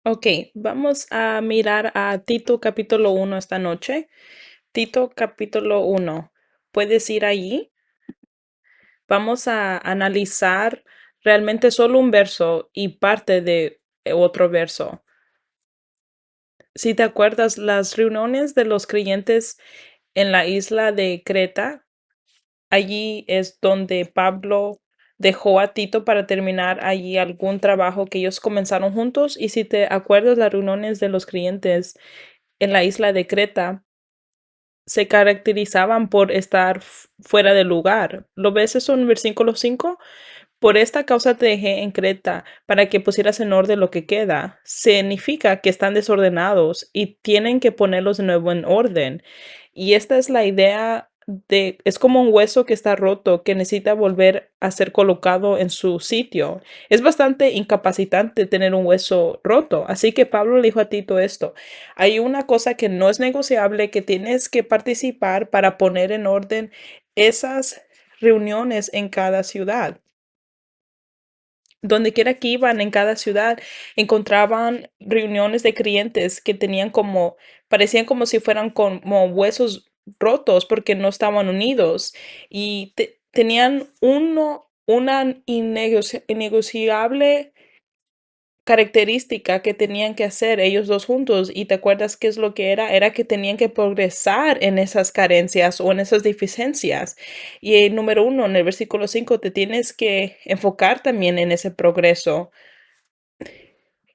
Ok, vamos a mirar a Tito capítulo 1 esta noche. Tito capítulo 1. ¿Puedes ir allí? Vamos a analizar realmente solo un verso y parte de otro verso. Si te acuerdas, las reuniones de los creyentes en la isla de Creta, allí es donde Pablo dejó a Tito para terminar allí algún trabajo que ellos comenzaron juntos. Y si te acuerdas, las reuniones de los creyentes en la isla de Creta se caracterizaban por estar fuera de lugar. ¿Lo ves eso en versículo 5? Por esta causa te dejé en Creta, para que pusieras en orden lo que queda. Significa que están desordenados y tienen que ponerlos de nuevo en orden. Y esta es la idea de, es como un hueso que está roto, que necesita volver a ser colocado en su sitio. Es bastante incapacitante tener un hueso roto. Así que Pablo le dijo a Tito esto. Hay una cosa que no es negociable, que tienes que participar para poner en orden esas reuniones en cada ciudad. Donde quiera que iban en cada ciudad, encontraban reuniones de creyentes que tenían como, parecían como si fueran como huesos rotos porque no estaban unidos y tenían una innegociable característica que tenían que hacer ellos dos juntos. ¿Y te acuerdas qué es lo que era? Era que tenían que progresar en esas carencias o en esas deficiencias. Y número uno, en el versículo 5 te tienes que enfocar también en ese progreso.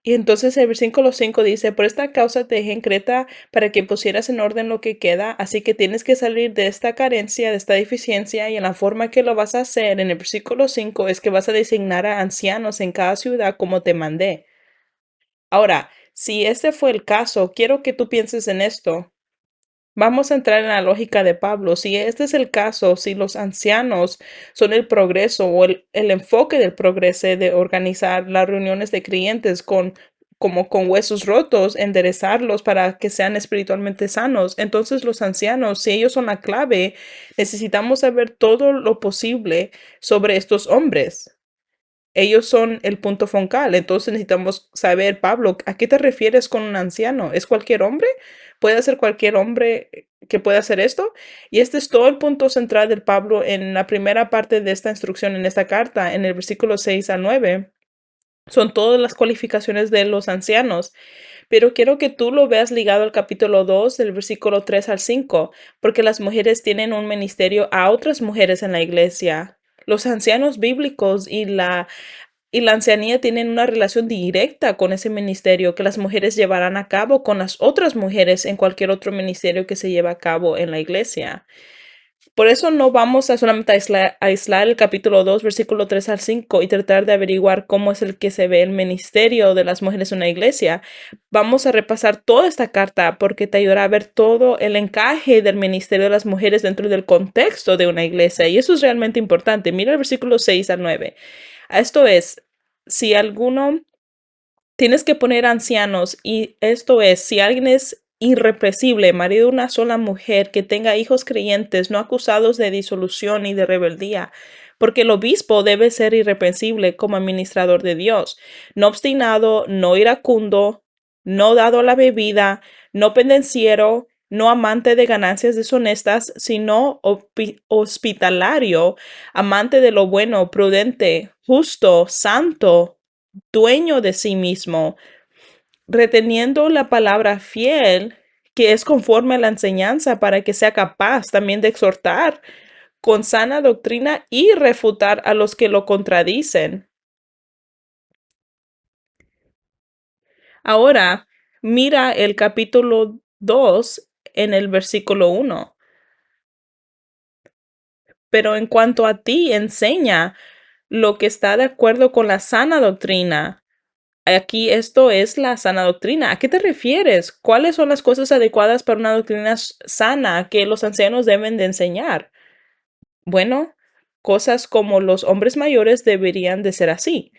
Y entonces el versículo 5 dice, por esta causa te dejé en Creta para que pusieras en orden lo que queda, así que tienes que salir de esta carencia, de esta deficiencia, y en la forma que lo vas a hacer en el versículo 5 es que vas a designar a ancianos en cada ciudad como te mandé. Ahora, si este fue el caso, quiero que tú pienses en esto. Vamos a entrar en la lógica de Pablo. Si este es el caso, si los ancianos son el progreso o el enfoque del progreso de organizar las reuniones de creyentes como con huesos rotos, enderezarlos para que sean espiritualmente sanos, entonces los ancianos, si ellos son la clave, necesitamos saber todo lo posible sobre estos hombres. Ellos son el punto focal. Entonces necesitamos saber, Pablo, ¿a qué te refieres con un anciano? ¿Es cualquier hombre? ¿Puede ser cualquier hombre que pueda hacer esto? Y este es todo el punto central del Pablo en la primera parte de esta instrucción, en esta carta, en el versículo 6 al 9. Son todas las cualificaciones de los ancianos, pero quiero que tú lo veas ligado al capítulo 2, del versículo 3 al 5, porque las mujeres tienen un ministerio a otras mujeres en la iglesia. Los ancianos bíblicos y la ancianía tienen una relación directa con ese ministerio que las mujeres llevarán a cabo con las otras mujeres en cualquier otro ministerio que se lleva a cabo en la iglesia. Por eso no vamos a solamente aislar el capítulo 2, versículo 3 al 5 y tratar de averiguar cómo es el que se ve el ministerio de las mujeres en una iglesia. Vamos a repasar toda esta carta porque te ayudará a ver todo el encaje del ministerio de las mujeres dentro del contexto de una iglesia. Y eso es realmente importante. Mira el versículo 6 al 9. Esto es, si alguno tienes que poner ancianos y esto es, si alguien es irrepresible, marido de una sola mujer, que tenga hijos creyentes, no acusados de disolución y de rebeldía, porque el obispo debe ser irreprensible como administrador de Dios, no obstinado, no iracundo, no dado a la bebida, no pendenciero, no amante de ganancias deshonestas, sino hospitalario, amante de lo bueno, prudente, justo, santo, dueño de sí mismo, reteniendo la palabra fiel, que es conforme a la enseñanza, para que sea capaz también de exhortar con sana doctrina y refutar a los que lo contradicen. Ahora, mira el capítulo 2 en el versículo 1. Pero en cuanto a ti, enseña lo que está de acuerdo con la sana doctrina. Aquí esto es la sana doctrina. ¿A qué te refieres? ¿Cuáles son las cosas adecuadas para una doctrina sana que los ancianos deben de enseñar? Bueno, cosas como los hombres mayores deberían de ser así.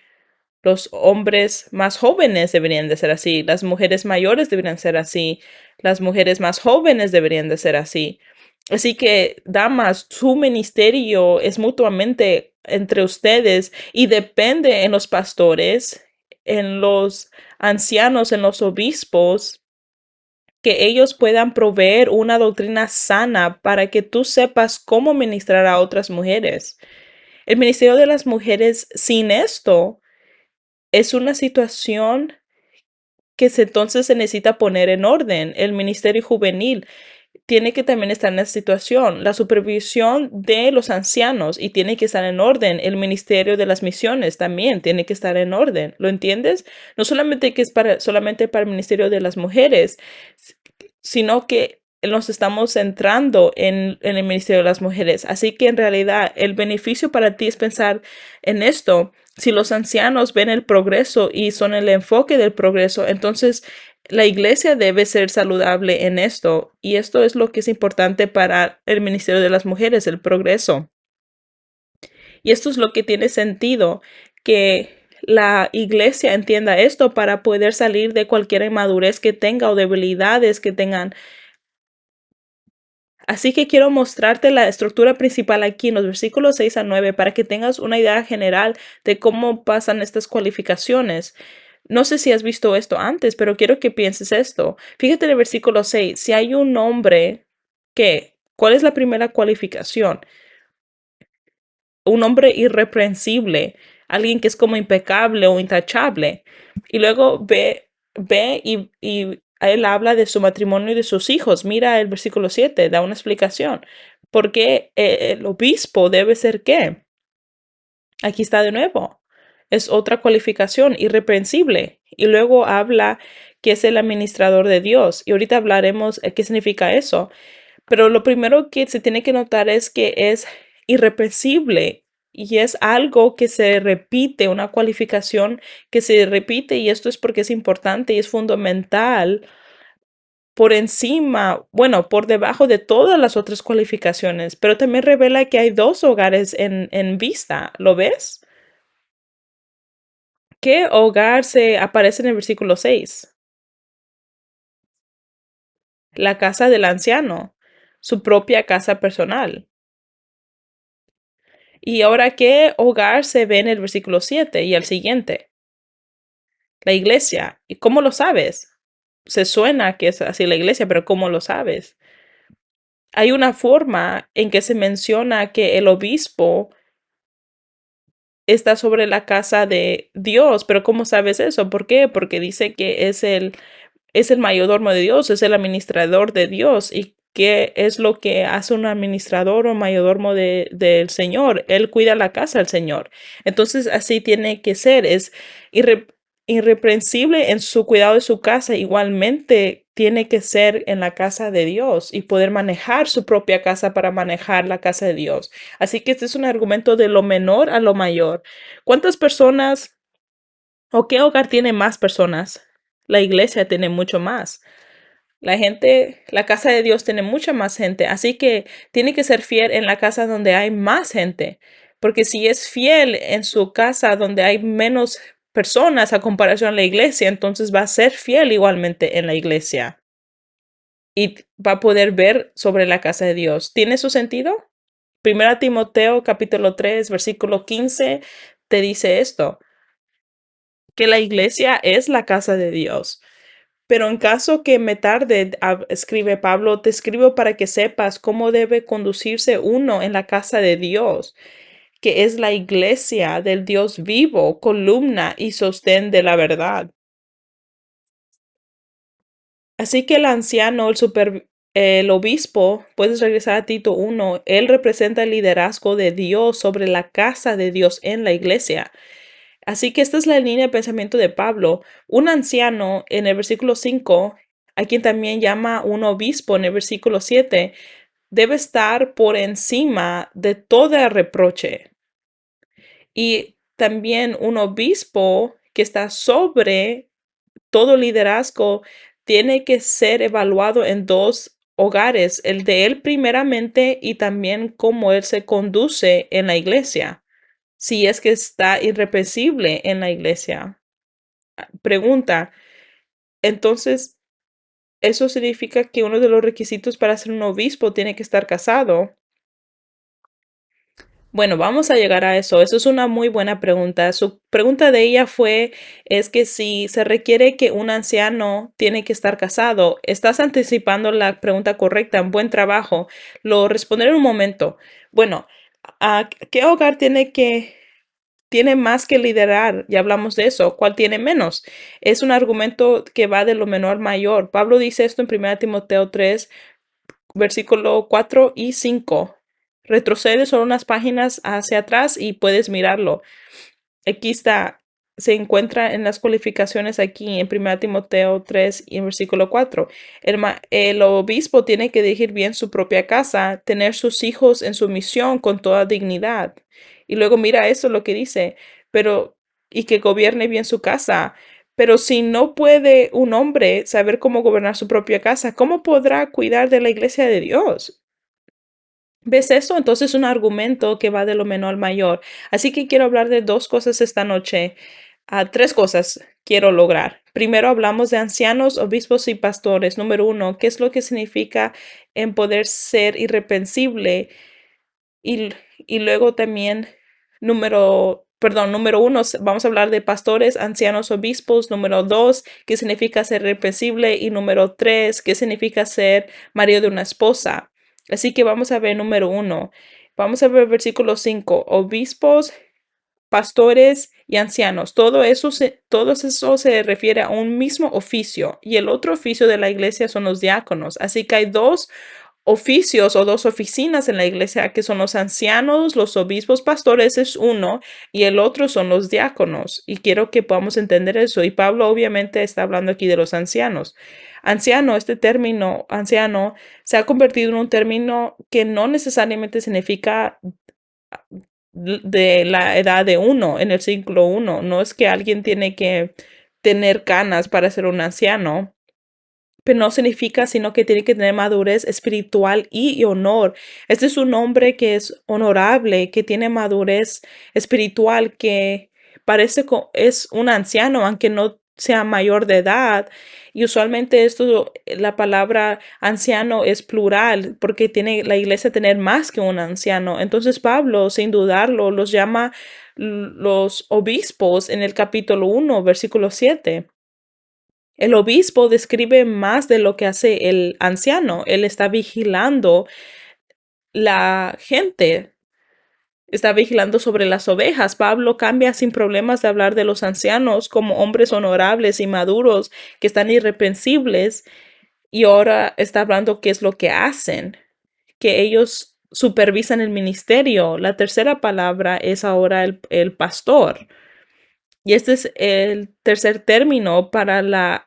Los hombres más jóvenes deberían de ser así. Las mujeres mayores deberían ser así. Las mujeres más jóvenes deberían de ser así. Así que, damas, su ministerio es mutuamente entre ustedes y depende en los pastores en los ancianos, en los obispos, que ellos puedan proveer una doctrina sana para que tú sepas cómo ministrar a otras mujeres. El ministerio de las mujeres sin esto es una situación que entonces se necesita poner en orden. El ministerio juvenil tiene que también estar en esa situación. La supervisión de los ancianos y tiene que estar en orden. El ministerio de las misiones también tiene que estar en orden. ¿Lo entiendes? No solamente que es solamente para el ministerio de las mujeres, sino que nos estamos centrando en el ministerio de las mujeres. Así que en realidad el beneficio para ti es pensar en esto. Si los ancianos ven el progreso y son el enfoque del progreso, entonces la iglesia debe ser saludable en esto. Y esto es lo que es importante para el ministerio de las mujeres, el progreso. Y esto es lo que tiene sentido, que la iglesia entienda esto para poder salir de cualquier inmadurez que tenga o debilidades que tengan. Así que quiero mostrarte la estructura principal aquí en los versículos 6 a 9 para que tengas una idea general de cómo pasan estas cualificaciones. No sé si has visto esto antes, pero quiero que pienses esto. Fíjate en el versículo 6. Si hay un hombre que, ¿cuál es la primera cualificación? Un hombre irreprensible, alguien que es como impecable o intachable. Y luego ve y él habla de su matrimonio y de sus hijos. Mira el versículo 7, da una explicación. Porque el obispo debe ser qué? Aquí está de nuevo. Es otra cualificación, irreprensible. Y luego habla que es el administrador de Dios. Y ahorita hablaremos qué significa eso. Pero lo primero que se tiene que notar es que es irreprensible y es algo que se repite, una cualificación que se repite y esto es porque es importante y es fundamental por encima, bueno, por debajo de todas las otras cualificaciones, pero también revela que hay dos hogares en vista. ¿Lo ves? ¿Qué hogar se aparece en el versículo 6? La casa del anciano, su propia casa personal. Y ahora, ¿qué hogar se ve en el versículo 7 y el siguiente? La iglesia. ¿Y cómo lo sabes? Se suena que es así la iglesia, pero ¿cómo lo sabes? Hay una forma en que se menciona que el obispo está sobre la casa de Dios, pero ¿cómo sabes eso? ¿Por qué? Porque dice que es el mayordomo de Dios, es el administrador de Dios. ¿Y qué es lo que hace un administrador o mayordomo del Señor? Él cuida la casa del Señor. Entonces, así tiene que ser. Es irre- irreprensible en su cuidado de su casa. Igualmente, tiene que ser en la casa de Dios y poder manejar su propia casa para manejar la casa de Dios. Así que este es un argumento de lo menor a lo mayor. ¿Cuántas personas o qué hogar tiene más personas? La iglesia tiene mucho más. La gente, la casa de Dios tiene mucha más gente, así que tiene que ser fiel en la casa donde hay más gente, porque si es fiel en su casa donde hay menos personas a comparación a la iglesia, entonces va a ser fiel igualmente en la iglesia y va a poder ver sobre la casa de Dios. ¿Tiene su sentido? Primera Timoteo capítulo 3 versículo 15 te dice esto, que la iglesia es la casa de Dios. Pero en caso que me tarde, escribe Pablo, te escribo para que sepas cómo debe conducirse uno en la casa de Dios, que es la iglesia del Dios vivo, columna y sostén de la verdad. Así que el anciano, el obispo, puedes regresar a Tito 1, él representa el liderazgo de Dios sobre la casa de Dios en la iglesia. Así que esta es la línea de pensamiento de Pablo. Un anciano en el versículo 5, a quien también llama un obispo en el versículo 7, debe estar por encima de todo reproche. Y también un obispo que está sobre todo liderazgo tiene que ser evaluado en dos hogares, el de él primeramente y también cómo él se conduce en la iglesia, si es que está irrepresible en la iglesia. Pregunta, entonces, ¿eso significa que uno de los requisitos para ser un obispo tiene que estar casado? Bueno, vamos a llegar a eso. Eso es una muy buena pregunta. Su pregunta de ella fue, es que si se requiere que un anciano tiene que estar casado, estás anticipando la pregunta correcta. Buen trabajo. Lo responderé en un momento. Bueno, ¿qué hogar tiene más que liderar? Ya hablamos de eso. ¿Cuál tiene menos? Es un argumento que va de lo menor al mayor. Pablo dice esto en 1 Timoteo 3, versículo 4 y 5. Retrocede solo unas páginas hacia atrás y puedes mirarlo. Aquí está, se encuentra en las cualificaciones aquí en 1 Timoteo 3 y en versículo 4. El obispo tiene que dirigir bien su propia casa, tener sus hijos en su misión con toda dignidad. Y luego mira eso lo que dice, pero y que gobierne bien su casa. Pero si no puede un hombre saber cómo gobernar su propia casa, ¿cómo podrá cuidar de la iglesia de Dios? ¿Ves eso? Entonces un argumento que va de lo menor al mayor. Así que quiero hablar de dos cosas esta noche. Tres cosas quiero lograr. Primero hablamos de ancianos, obispos y pastores. Número uno, ¿qué es lo que significa en poder ser irreprensible? Y, y luego también, número uno, vamos a hablar de pastores, ancianos, obispos. Número dos, ¿qué significa ser irreprensible? Y número tres, ¿qué significa ser marido de una esposa? Así que vamos a ver número uno. Vamos a ver versículo 5. Obispos, pastores y ancianos. Todo eso se refiere a un mismo oficio. Y el otro oficio de la iglesia son los diáconos. Así que hay dos oficios o dos oficinas en la iglesia que son los ancianos, los obispos, pastores es uno y el otro son los diáconos. Y quiero que podamos entender eso. Y Pablo obviamente está hablando aquí de los ancianos. Anciano, este término anciano se ha convertido en un término que no necesariamente significa de la edad de uno en el siglo uno. No es que alguien tiene que tener canas para ser un anciano, pero no significa, sino que tiene que tener madurez espiritual y honor. Este es un hombre que es honorable, que tiene madurez espiritual, que es un anciano, aunque no sea mayor de edad. Y usualmente la palabra anciano es plural, porque tiene la iglesia tener más que un anciano. Entonces Pablo, sin dudarlo, los llama los obispos en el capítulo 1, versículo 7. El obispo describe más de lo que hace el anciano. Él está vigilando la gente, está vigilando sobre las ovejas. Pablo cambia sin problemas de hablar de los ancianos como hombres honorables y maduros que están irreprensibles y ahora está hablando qué es lo que hacen, que ellos supervisan el ministerio. La tercera palabra es ahora el pastor. Y este es el tercer término para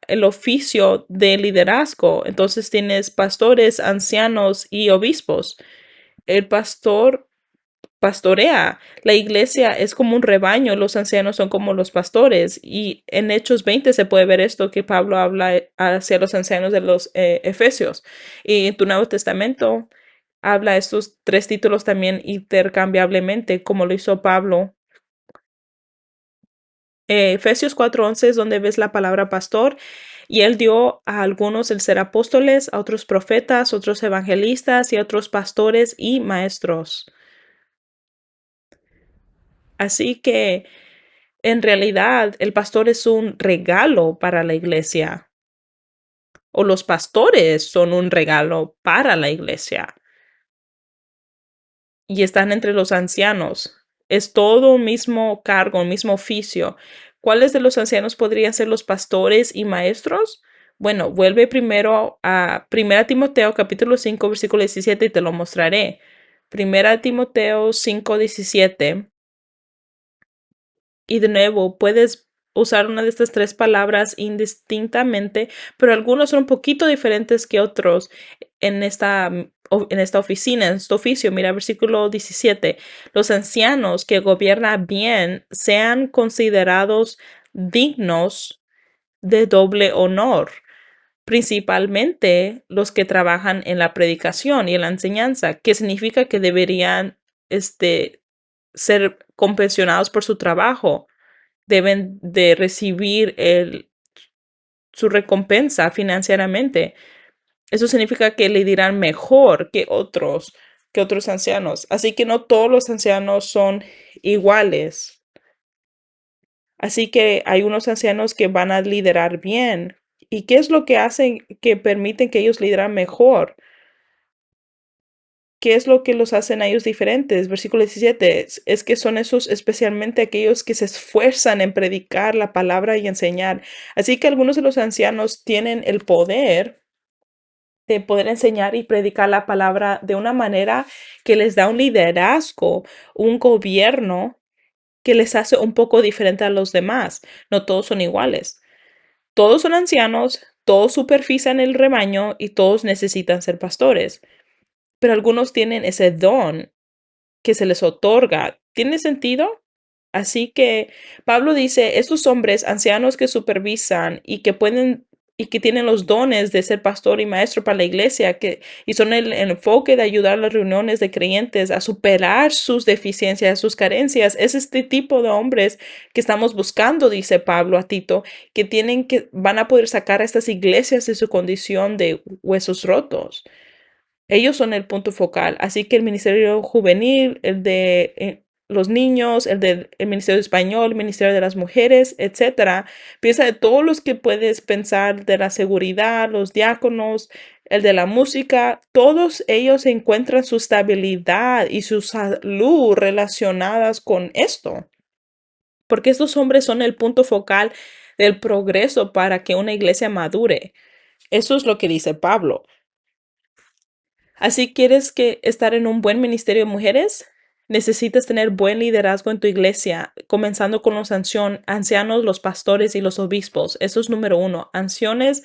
el oficio de liderazgo. Entonces tienes pastores, ancianos y obispos. El pastor pastorea. La iglesia es como un rebaño, los ancianos son como los pastores. Y en Hechos 20 se puede ver esto que Pablo habla hacia los ancianos de los Efesios. Y en tu Nuevo Testamento habla estos tres títulos también intercambiablemente, como lo hizo Pablo. Efesios 4:11 es donde ves la palabra pastor y él dio a algunos el ser apóstoles, a otros profetas, otros evangelistas y a otros pastores y maestros. Así que en realidad el pastor es un regalo para la iglesia o los pastores son un regalo para la iglesia. Y están entre los ancianos. Es todo un mismo cargo, un mismo oficio. ¿Cuáles de los ancianos podrían ser los pastores y maestros? Bueno, vuelve primero a 1 Timoteo capítulo 5 versículo 17 y te lo mostraré. 1 Timoteo 5:17. Y de nuevo, puedes usar una de estas tres palabras indistintamente, pero algunos son un poquito diferentes que otros en esta oficina, en este oficio. Mira, versículo 17. Los ancianos que gobiernan bien sean considerados dignos de doble honor, principalmente los que trabajan en la predicación y en la enseñanza, que significa que deberían, ser compensionados por su trabajo, deben de recibir su recompensa financieramente. Eso significa que le dirán mejor que otros. que otros ancianos. Así que no todos los ancianos son iguales. Así que hay unos ancianos que van a liderar bien. ¿Y qué es lo que hacen que permiten que ellos lideran mejor? ¿Qué es lo que los hacen a ellos diferentes? Versículo 17, es que son esos especialmente aquellos que se esfuerzan en predicar la palabra y enseñar. Así que algunos de los ancianos tienen el poder de poder enseñar y predicar la palabra de una manera que les da un liderazgo, un gobierno que les hace un poco diferente a los demás. No todos son iguales. Todos son ancianos, todos supervisan el rebaño y todos necesitan ser pastores, pero algunos tienen ese don que se les otorga. ¿Tiene sentido? Así que Pablo dice, estos hombres ancianos que supervisan y que pueden y que tienen los dones de ser pastor y maestro para la iglesia, y son el enfoque de ayudar a las reuniones de creyentes a superar sus deficiencias, sus carencias, es este tipo de hombres que estamos buscando, dice Pablo a Tito, que van a poder sacar a estas iglesias de su condición de huesos rotos. Ellos son el punto focal. Así que el ministerio juvenil, el de los niños, el ministerio español, el ministerio de las mujeres, etcétera. Piensa de todos los que puedes pensar de la seguridad, los diáconos, el de la música. Todos ellos encuentran su estabilidad y su salud relacionadas con esto. Porque estos hombres son el punto focal del progreso para que una iglesia madure. Eso es lo que dice Pablo. Así quieres que estar en un buen ministerio de mujeres, necesitas tener buen liderazgo en tu iglesia, comenzando con los ancianos, los pastores y los obispos. Eso es número uno. Ancianos,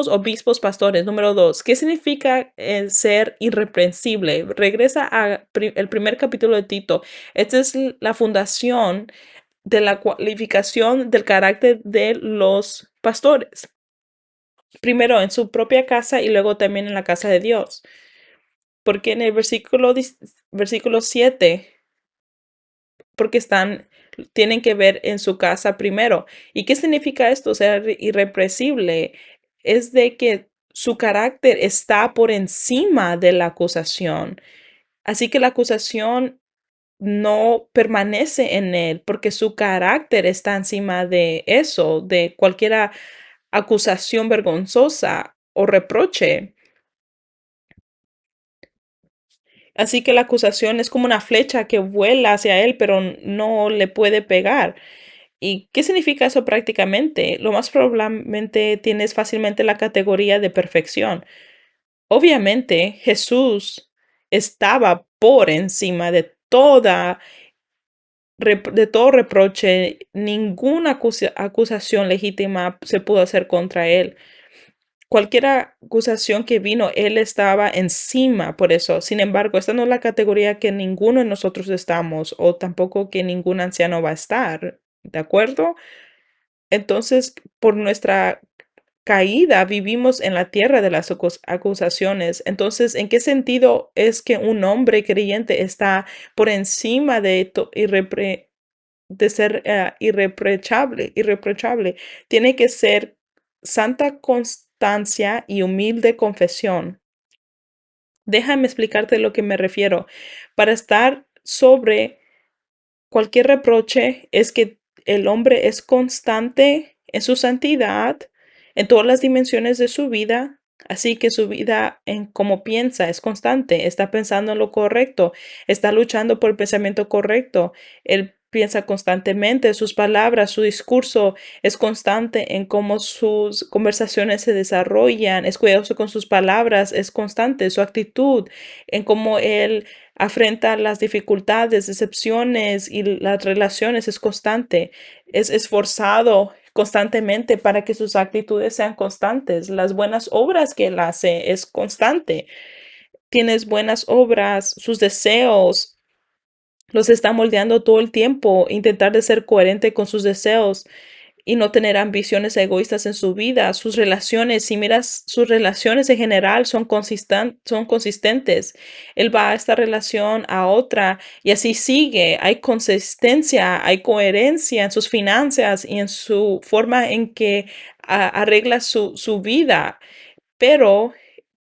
obispos, pastores. Número dos, ¿qué significa ser irreprensible? Regresa al primer capítulo de Tito. Esta es la fundación de la cualificación del carácter de los pastores. Primero en su propia casa y luego también en la casa de Dios. Porque en el versículo 7, porque tienen que ver en su casa primero. ¿Y qué significa esto? Ser irrepresible es de que su carácter está por encima de la acusación. Así que la acusación no permanece en él porque su carácter está encima de eso, de cualquier acusación vergonzosa o reproche. Así que la acusación es como una flecha que vuela hacia él, pero no le puede pegar. ¿Y qué significa eso prácticamente? Lo más probablemente tienes fácilmente la categoría de perfección. Obviamente, Jesús estaba por encima de todo reproche. Ninguna acusación legítima se pudo hacer contra él. Cualquier acusación que vino, él estaba encima por eso. Sin embargo, esta no es la categoría que ninguno de nosotros estamos o tampoco que ningún anciano va a estar. ¿De acuerdo? Entonces, por nuestra caída vivimos en la tierra de las acusaciones. Entonces, ¿en qué sentido es que un hombre creyente está por encima de ser irreprochable? Tiene que ser santa constancia y humilde confesión. Déjame explicarte lo que me refiero. Para estar sobre cualquier reproche es que el hombre es constante en su santidad, en todas las dimensiones de su vida, así que su vida en cómo piensa es constante, está pensando en lo correcto, está luchando por el pensamiento correcto, él piensa constantemente, sus palabras, su discurso es constante en cómo sus conversaciones se desarrollan, es cuidadoso con sus palabras, es constante, su actitud, en cómo él afrenta las dificultades, decepciones y las relaciones, es constante, es esforzado constantemente para que sus actitudes sean constantes. Las buenas obras que él hace es constante. Tienes buenas obras, sus deseos los está moldeando todo el tiempo, intentar de ser coherente con sus deseos y no tener ambiciones egoístas en su vida. Sus relaciones, si miras sus relaciones en general, son consistentes. Él va a esta relación a otra y así sigue. Hay consistencia, hay coherencia en sus finanzas y en su forma en que arregla su vida, pero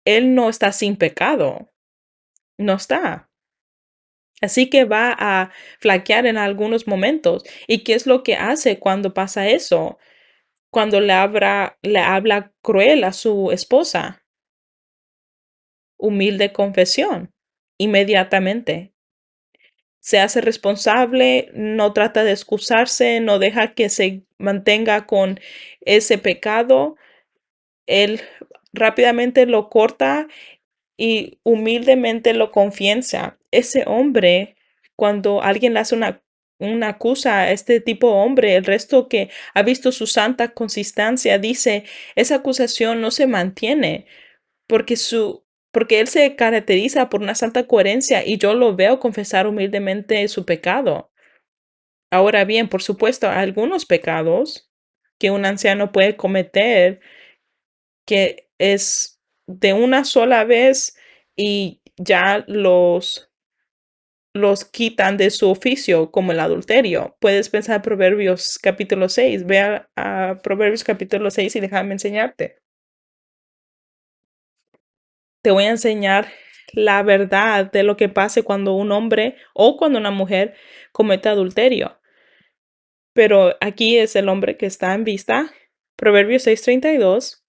él no está sin pecado. no está. Así que va a flaquear en algunos momentos. ¿Y qué es lo que hace cuando pasa eso? Cuando le habla cruel a su esposa, humilde confesión, inmediatamente. Se hace responsable, no trata de excusarse, no deja que se mantenga con ese pecado. Él rápidamente lo corta y humildemente lo confiesa. Ese hombre, cuando alguien le hace una acusa a este tipo de hombre, el resto que ha visto su santa consistencia dice, esa acusación no se mantiene porque porque él se caracteriza por una santa coherencia y yo lo veo confesar humildemente su pecado. Ahora bien, por supuesto, hay algunos pecados que un anciano puede cometer que es de una sola vez y ya los quitan de su oficio, como el adulterio. Puedes pensar Proverbios capítulo 6. Ve a Proverbios capítulo 6 y déjame enseñarte. Te voy a enseñar la verdad de lo que pasa cuando un hombre o cuando una mujer comete adulterio. Pero aquí es el hombre que está en vista. Proverbios 6:32.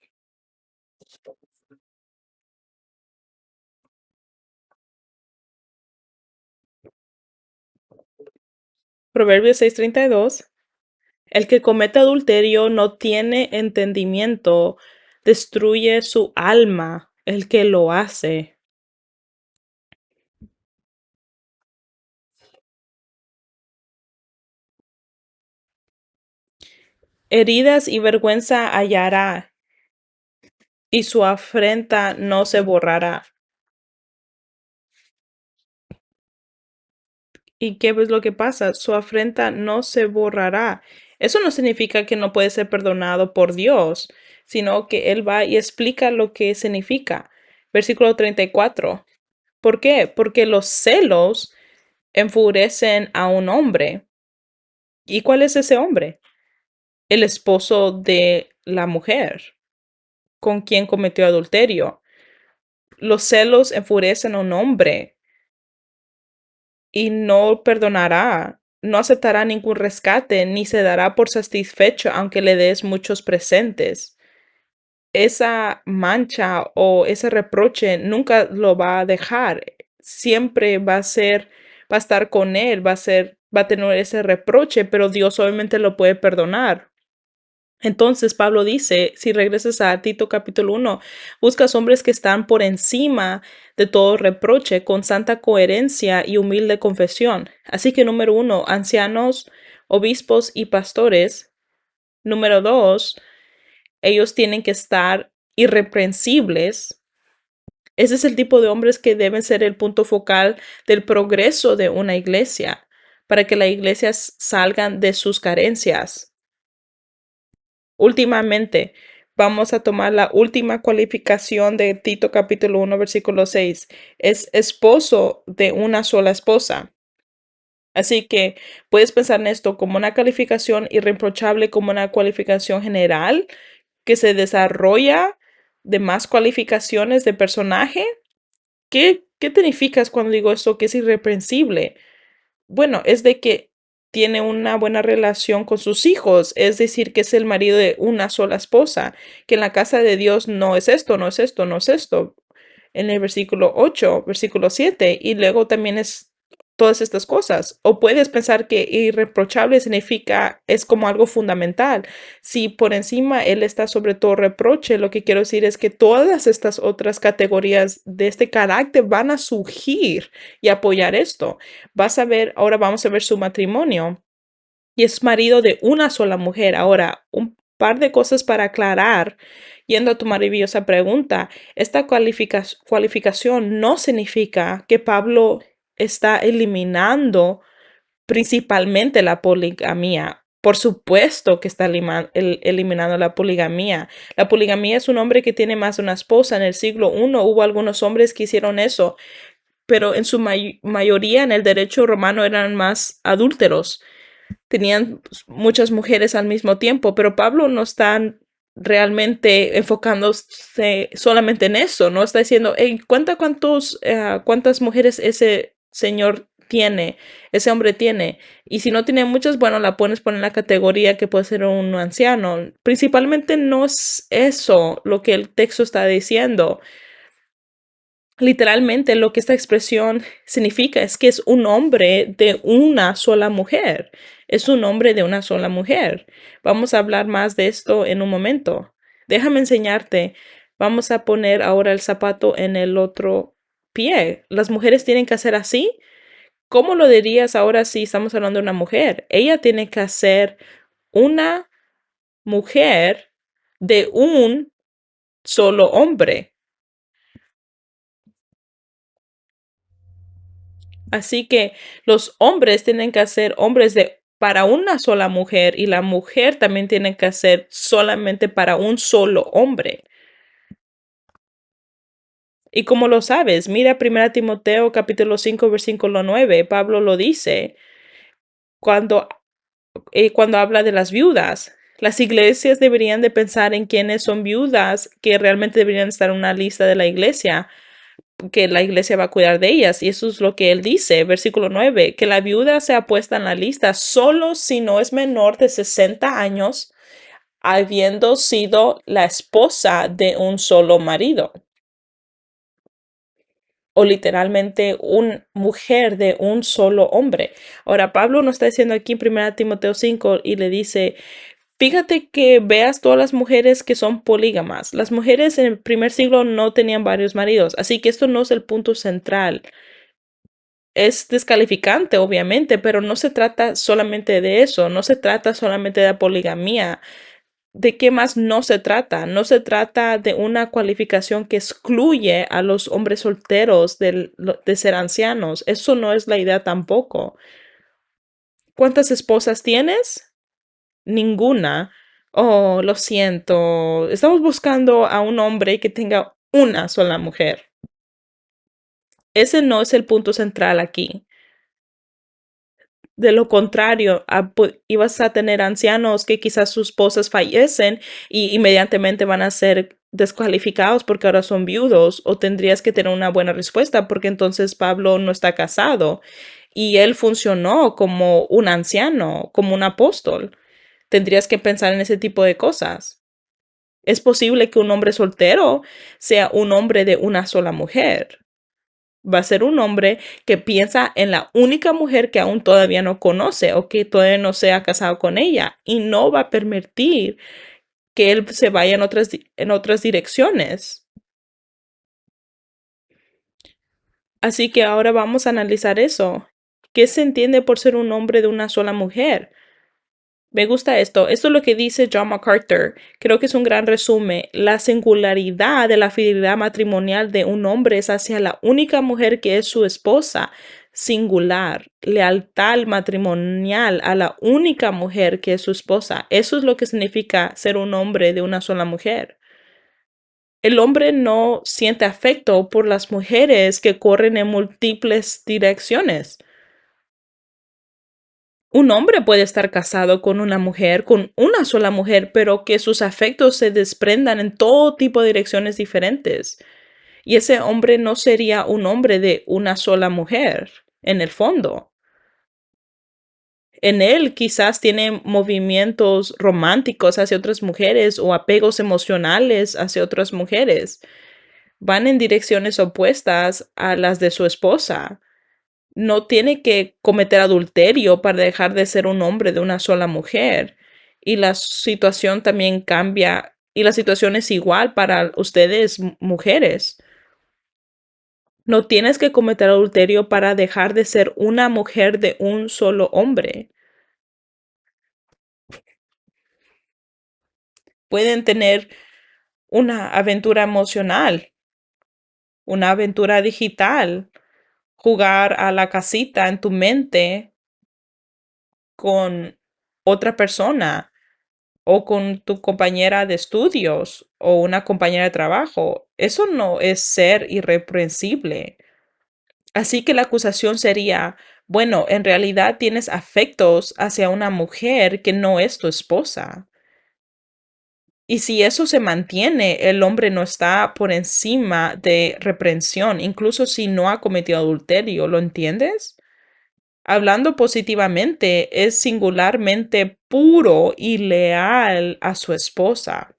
Proverbios 6:32. El que comete adulterio no tiene entendimiento, destruye su alma el que lo hace. Heridas y vergüenza hallará, y su afrenta no se borrará. ¿Y qué es lo que pasa? Su afrenta no se borrará. Eso no significa que no puede ser perdonado por Dios, sino que Él va y explica lo que significa. Versículo 34. ¿Por qué? Porque los celos enfurecen a un hombre. ¿Y cuál es ese hombre? El esposo de la mujer con quien cometió adulterio. Los celos enfurecen a un hombre y no perdonará, no aceptará ningún rescate, ni se dará por satisfecho aunque le des muchos presentes. Esa mancha o ese reproche nunca lo va a dejar. Siempre va a estar con él, va a tener ese reproche, pero Dios obviamente lo puede perdonar. Entonces Pablo dice, si regresas a Tito capítulo 1, buscas hombres que están por encima de todo reproche, con santa coherencia y humilde confesión. Así que número 1, ancianos, obispos y pastores. Número 2, ellos tienen que estar irreprensibles. Ese es el tipo de hombres que deben ser el punto focal del progreso de una iglesia, para que la iglesia salgan de sus carencias. Últimamente, vamos a tomar la última cualificación de Tito capítulo 1, versículo 6. Es esposo de una sola esposa. Así que puedes pensar en esto como una calificación irreprochable, como una cualificación general que se desarrolla de más cualificaciones de personaje. ¿Qué significas cuando digo esto que es irreprensible? Bueno, es de que tiene una buena relación con sus hijos, es decir, que es el marido de una sola esposa, que en la casa de Dios no es esto, no es esto, no es esto. En el versículo 8, versículo 7, y luego también es todas estas cosas. O puedes pensar que irreprochable significa, es como algo fundamental. Si por encima él está sobre todo reproche, lo que quiero decir es que todas estas otras categorías de este carácter van a surgir y apoyar esto. Vas a ver, ahora vamos a ver su matrimonio y es marido de una sola mujer. Ahora, un par de cosas para aclarar, yendo a tu maravillosa pregunta. Esta cualificación no significa que Pablo está eliminando principalmente la poligamía. Por supuesto que está eliminando la poligamía. La poligamía es un hombre que tiene más de una esposa. En el siglo I hubo algunos hombres que hicieron eso, pero en su mayoría en el derecho romano eran más adúlteros. Tenían muchas mujeres al mismo tiempo, pero Pablo no está realmente enfocándose solamente en eso, no está diciendo, hey, cuenta cuántas mujeres ese señor tiene, ese hombre tiene, y si no tiene muchas, bueno, la puedes poner en la categoría que puede ser un anciano. Principalmente no es eso lo que el texto está diciendo. Literalmente lo que esta expresión significa es que es un hombre de una sola mujer. Es un hombre de una sola mujer. Vamos a hablar más de esto en un momento. Déjame enseñarte. Vamos a poner ahora el zapato en el otro pie. Las mujeres tienen que hacer así. ¿Cómo lo dirías ahora si estamos hablando de una mujer? Ella tiene que hacer una mujer de un solo hombre. Así que los hombres tienen que ser hombres de para una sola mujer y la mujer también tiene que ser solamente para un solo hombre. ¿Y cómo lo sabes? Mira 1 Timoteo capítulo 5 versículo 9. Pablo lo dice cuando, cuando habla de las viudas. Las iglesias deberían de pensar en quiénes son viudas que realmente deberían estar en una lista de la iglesia, que la iglesia va a cuidar de ellas. Y eso es lo que él dice, versículo 9, que la viuda sea puesta en la lista solo si no es menor de 60 años, habiendo sido la esposa de un solo marido. O literalmente una mujer de un solo hombre. Ahora, Pablo nos está diciendo aquí en 1 Timoteo 5 y le dice, fíjate que veas todas las mujeres que son polígamas. Las mujeres en el primer siglo no tenían varios maridos, así que esto no es el punto central. Es descalificante, obviamente, pero no se trata solamente de eso, no se trata solamente de la poligamía. ¿De qué más no se trata? No se trata de una cualificación que excluye a los hombres solteros de ser ancianos. Eso no es la idea tampoco. ¿Cuántas esposas tienes? Ninguna. Oh, lo siento. Estamos buscando a un hombre que tenga una sola mujer. Ese no es el punto central aquí. De lo contrario, ibas a tener ancianos que quizás sus esposas fallecen y inmediatamente van a ser descualificados porque ahora son viudos, o tendrías que tener una buena respuesta porque entonces Pablo no está casado y él funcionó como un anciano, como un apóstol. Tendrías que pensar en ese tipo de cosas. Es posible que un hombre soltero sea un hombre de una sola mujer. Va a ser un hombre que piensa en la única mujer que aún todavía no conoce o que todavía no se ha casado con ella y no va a permitir que él se vaya en otras direcciones. Así que ahora vamos a analizar eso. ¿Qué se entiende por ser un hombre de una sola mujer? Me gusta esto. Esto es lo que dice John MacArthur. Creo que es un gran resumen. La singularidad de la fidelidad matrimonial de un hombre es hacia la única mujer que es su esposa. Singular. Lealtad matrimonial a la única mujer que es su esposa. Eso es lo que significa ser un hombre de una sola mujer. El hombre no siente afecto por las mujeres que corren en múltiples direcciones. Un hombre puede estar casado con una mujer, con una sola mujer, pero que sus afectos se desprendan en todo tipo de direcciones diferentes. Y ese hombre no sería un hombre de una sola mujer, en el fondo. En él quizás tiene movimientos románticos hacia otras mujeres o apegos emocionales hacia otras mujeres. Van en direcciones opuestas a las de su esposa. No tiene que cometer adulterio para dejar de ser un hombre de una sola mujer. Y la situación también cambia. Y la situación es igual para ustedes, mujeres. No tienes que cometer adulterio para dejar de ser una mujer de un solo hombre. Pueden tener una aventura emocional, una aventura digital, jugar a la casita en tu mente con otra persona o con tu compañera de estudios o una compañera de trabajo. Eso no es ser irreprensible. Así que la acusación sería, bueno, en realidad tienes afectos hacia una mujer que no es tu esposa. Y si eso se mantiene, el hombre no está por encima de reprensión, incluso si no ha cometido adulterio, ¿lo entiendes? Hablando positivamente, es singularmente puro y leal a su esposa.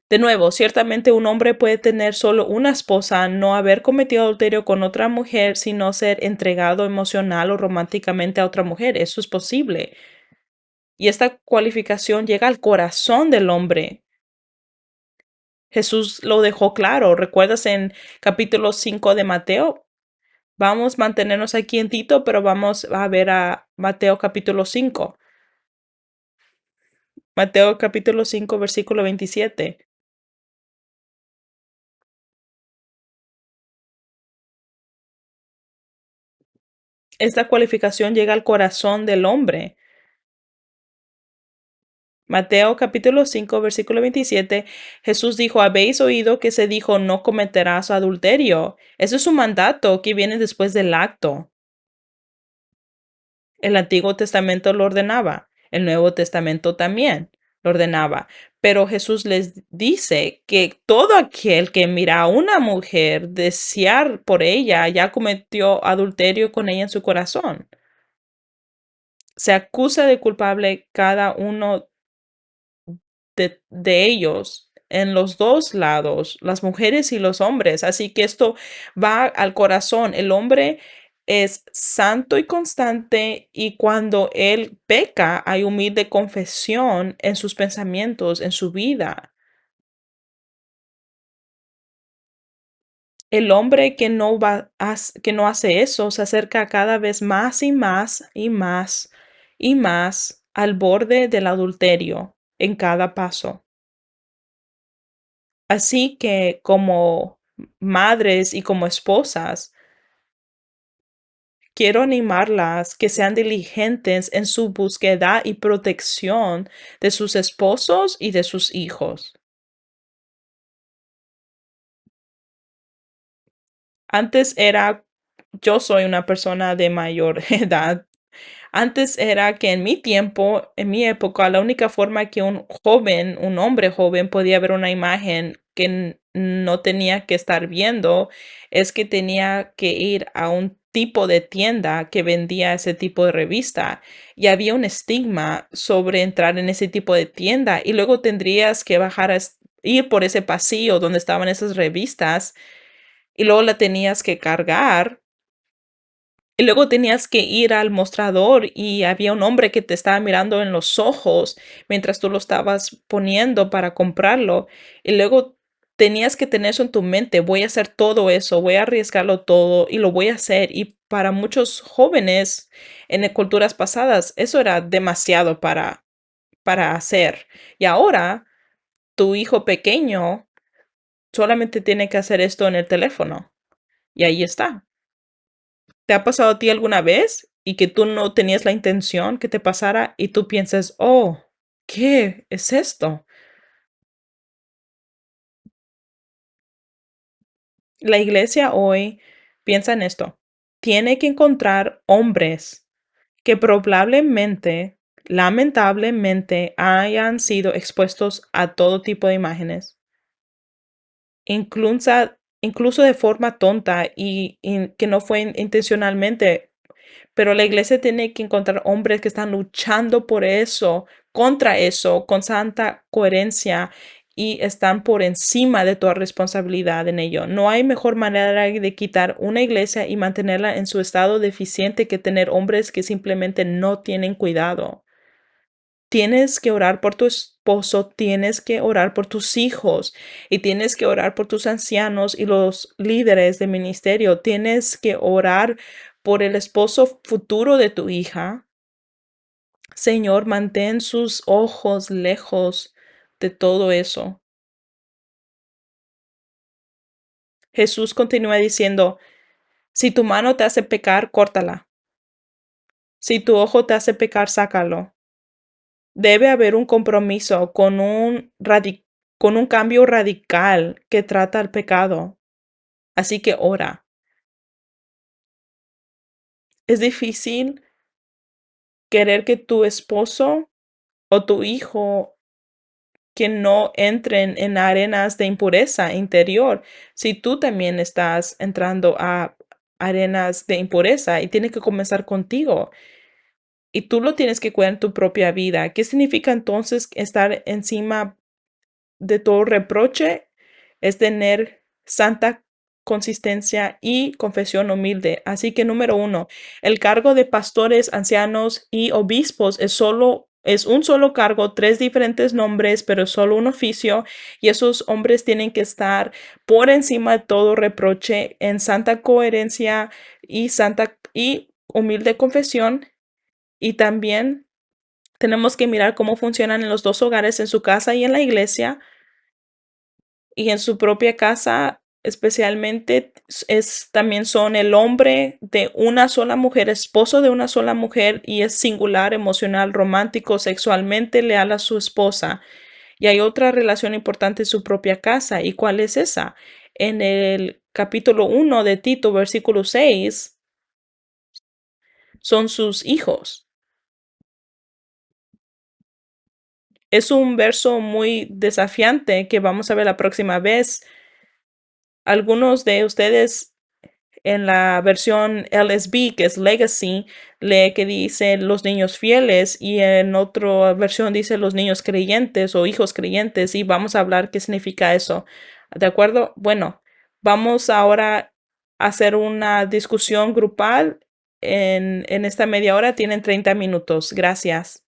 De nuevo, ciertamente un hombre puede tener solo una esposa, no haber cometido adulterio con otra mujer, sino ser entregado emocional o románticamente a otra mujer. Eso es posible. Y esta cualificación llega al corazón del hombre. Jesús lo dejó claro. ¿Recuerdas en capítulo 5 de Mateo? Vamos a mantenernos aquí en Tito, pero vamos a ver a Mateo capítulo 5. Mateo capítulo 5, versículo 27. Esta cualificación llega al corazón del hombre. Mateo capítulo 5, versículo 27, Jesús dijo, habéis oído que se dijo, no cometerás adulterio. Eso es un mandato que viene después del acto. El Antiguo Testamento lo ordenaba, el Nuevo Testamento también lo ordenaba. Pero Jesús les dice que todo aquel que mira a una mujer desear por ella ya cometió adulterio con ella en su corazón. Se acusa de culpable cada uno de ellos en los dos lados, las mujeres y los hombres. Así que esto va al corazón. El hombre es santo y constante y cuando él peca hay humilde confesión en sus pensamientos, en su vida. El hombre que no que no hace eso se acerca cada vez más y más y más y más al borde del adulterio en cada paso. Así que como madres y como esposas, quiero animarlas que sean diligentes en su búsqueda y protección de sus esposos y de sus hijos. Antes era, yo soy una persona de mayor edad. Antes era que en mi tiempo, en mi época, la única forma que un joven, un hombre joven podía ver una imagen que no tenía que estar viendo es que tenía que ir a un tipo de tienda que vendía ese tipo de revista y había un estigma sobre entrar en ese tipo de tienda y luego tendrías que bajar ir por ese pasillo donde estaban esas revistas y luego la tenías que cargar y luego tenías que ir al mostrador y había un hombre que te estaba mirando en los ojos mientras tú lo estabas poniendo para comprarlo. Y luego tenías que tener eso en tu mente, voy a hacer todo eso, voy a arriesgarlo todo y lo voy a hacer. Y para muchos jóvenes en culturas pasadas, eso era demasiado para hacer. Y ahora tu hijo pequeño solamente tiene que hacer esto en el teléfono y ahí está. ¿Te ha pasado a ti alguna vez y que tú no tenías la intención que te pasara y tú piensas, oh, ¿qué es esto? La iglesia hoy piensa en esto. Tiene que encontrar hombres que probablemente, lamentablemente, hayan sido expuestos a todo tipo de imágenes, incluso, incluso de forma tonta y que no fue intencionalmente. Pero la iglesia tiene que encontrar hombres que están luchando por eso, contra eso, con santa coherencia y están por encima de toda responsabilidad en ello. No hay mejor manera de quitar una iglesia y mantenerla en su estado deficiente que tener hombres que simplemente no tienen cuidado. Tienes que orar por tu esposo, tienes que orar por tus hijos y tienes que orar por tus ancianos y los líderes de ministerio. Tienes que orar por el esposo futuro de tu hija. Señor, mantén sus ojos lejos de todo eso. Jesús continúa diciendo, si tu mano te hace pecar, córtala. Si tu ojo te hace pecar, sácalo. Debe haber un compromiso con un cambio radical que trata el pecado. Así que ora. Es difícil querer que tu esposo o tu hijo que no entren en arenas de impureza interior si tú también estás entrando a arenas de impureza y tiene que comenzar contigo y tú lo tienes que cuidar en tu propia vida. ¿Qué significa entonces estar encima de todo reproche? Es tener santa consistencia y confesión humilde. Así que número uno, el cargo de pastores, ancianos y obispos es un solo cargo, tres diferentes nombres, pero solo un oficio, y esos hombres tienen que estar por encima de todo reproche en santa coherencia y santa y humilde confesión. Y también tenemos que mirar cómo funcionan en los dos hogares, en su casa y en la iglesia, y en su propia casa, especialmente también son el hombre de una sola mujer, esposo de una sola mujer, y es singular, emocional, romántico, sexualmente leal a su esposa. Y hay otra relación importante en su propia casa. ¿Y cuál es esa? En el capítulo 1 de Tito, versículo 6, son sus hijos. Es un verso muy desafiante que vamos a ver la próxima vez. Algunos de ustedes en la versión LSB, que es Legacy, lee que dice los niños fieles y en otra versión dice los niños creyentes o hijos creyentes y vamos a hablar qué significa eso. ¿De acuerdo? Bueno, vamos ahora a hacer una discusión grupal en esta media hora. Tienen 30 minutos. Gracias.